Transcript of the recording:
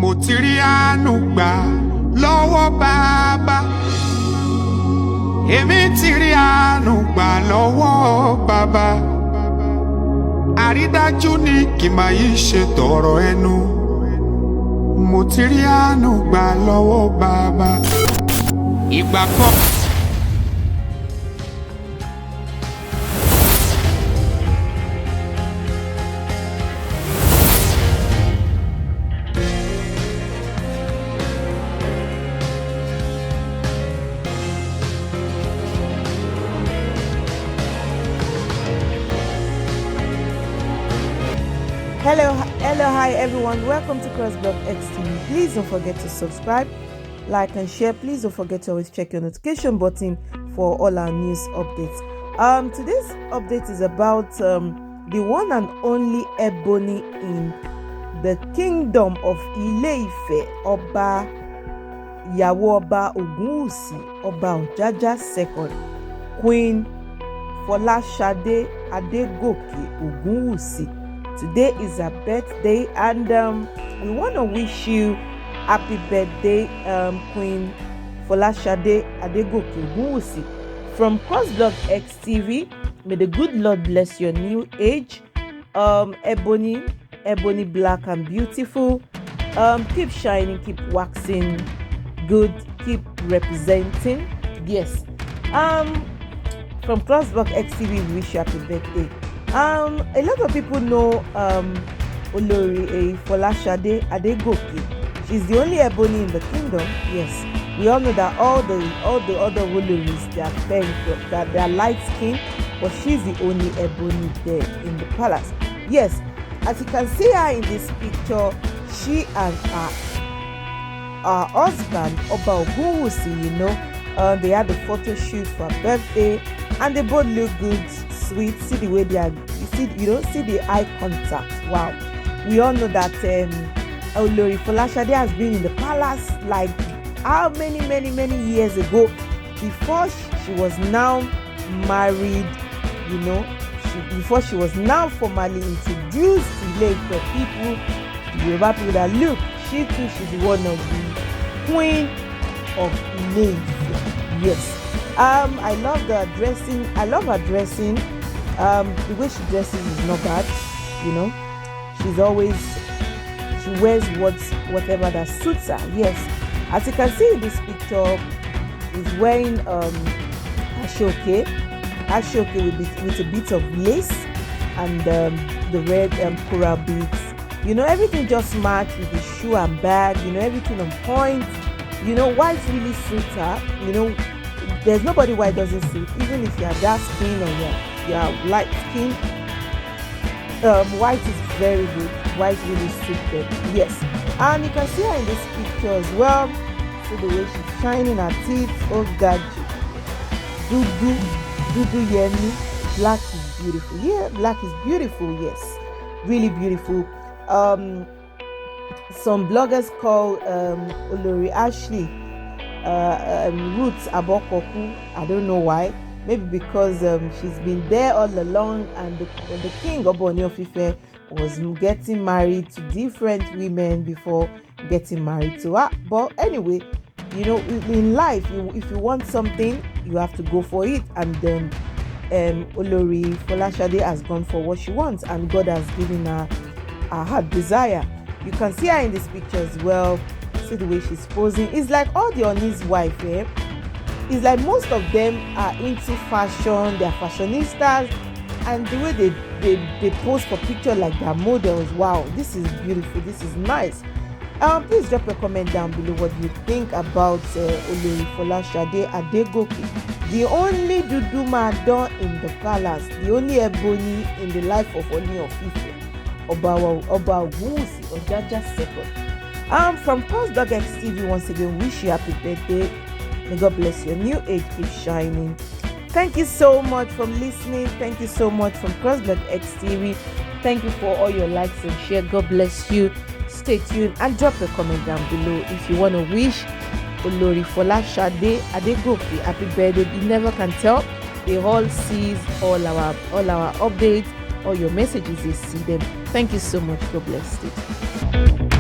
mo ti rí àánú gbà lọ́wọ́ bàbá. Èmi ti rí àánú gbà lọ́wọ́ bàbá. Àrídájú ni kì máa yí ṣe tọ̀rọ̀ ẹnu. Mo ti rí àánú gbà lọ́wọ́ bàbá. Ìgbà kan. Hello, hi everyone. Welcome to Crossblog XTV. Please don't forget to subscribe, like and share. Please don't forget to always check your notification button for all our news updates. Today's update is about the one and only Ebony in the kingdom of Ile-Ife, Oba Ìyàwó Ọba Ogunwusi, Ọba Ojaja II, Queen Folashade Adegoke Ogunwusi. Today is her birthday, and we want to wish you happy birthday, Queen Folashade Adegoke Ogunwusi. From Crossblog XTV, may the good Lord bless your new age. Ebony black and beautiful. Keep shining, keep waxing good, keep representing. Yes. From Crossblog XTV, we wish you happy birthday. A lot of people know Olori Folashade Adegoke. She's the only Ebony in the kingdom. Yes, we all know that all the other Oloris, they are fair, that they are light skin, but she's the only Ebony there in the palace. Yes, as you can see her in this picture, she and her husband Oba Ogunwusi, they had a photo shoot for her birthday, and they both look good. Sweet. See the way they are, see the eye contact. Wow. We all know that Olori Folashade has been in the palace like how many years ago, before she was now married, before she was now formally introduced to Ile-Ife people, the Yoruba people, that look, she too should be one of the queen of Ile-Ife. Yes. I love her dressing. The way she dresses is not bad, she wears whatever that suits her. Yes, as you can see in this picture, is wearing ashoke with a bit of lace and the red coral beads. Everything just matched with the shoe and bag. Everything on point. White really suits her. There's nobody white doesn't suit, even if you're dark skin or you're light skin. White is very good. White really suits them. Yes, and you can see her in this picture as well. See the way she's shining her teeth. Oh God, Dudu Yemi. Black is beautiful. Yeah, black is beautiful. Yes, really beautiful. Some bloggers call Olori Ashley Roots Abokoku. I don't know why. Maybe because she's been there all along, and the king of Ooni of Ife was getting married to different women before getting married to her. But anyway, in life, if you want something, you have to go for it. And then Olori Folashade has gone for what she wants, and God has given her her desire. You can see her in this picture as well. See the way she's posing. It's like all the Ooni's wife, It's like most of them are into fashion. They're fashionistas, and the way they pose for picture like their models. Wow, this is beautiful. This is nice. Please drop a comment down below what you think about Olori Folashade Adegoke, the only Dudu Madon in the palace, the only Ebony in the life of Ooni of Ife, Oba Ogunwusi Ojaja II. From Crossblog XTV, once again, wish you happy birthday. May God bless your new age, keep shining. Thank you so much for listening. Thank you so much from Crossblog XTV. Thank you for all your likes and share. God bless you. Stay tuned and drop a comment down below if you want to wish Olori Folashade Adegoke happy birthday. You never can tell. They all sees all our updates, all your messages. They see them. Thank you so much. God bless you.